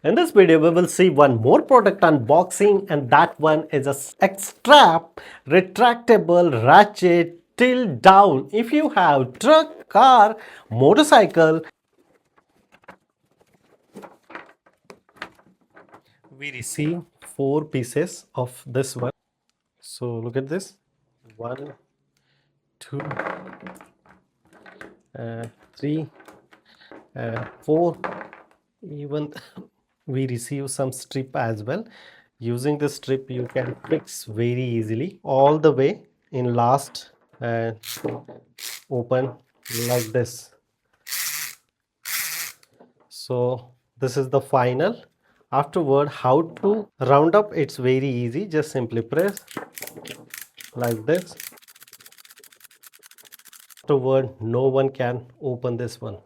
In this video, we will see one more product unboxing, and that one is a Xstrap retractable ratchet tilt down. If you have truck, car, motorcycle, we receive 4 pieces of this one. So look at this, 1, 2, 3, 4. Even we receive some strip as well. Using the strip you can fix very easily all the way in last and open like this. So this is the final. Afterward, how to round up, it's very easy. Just simply press like this. Afterward, no one can open this one.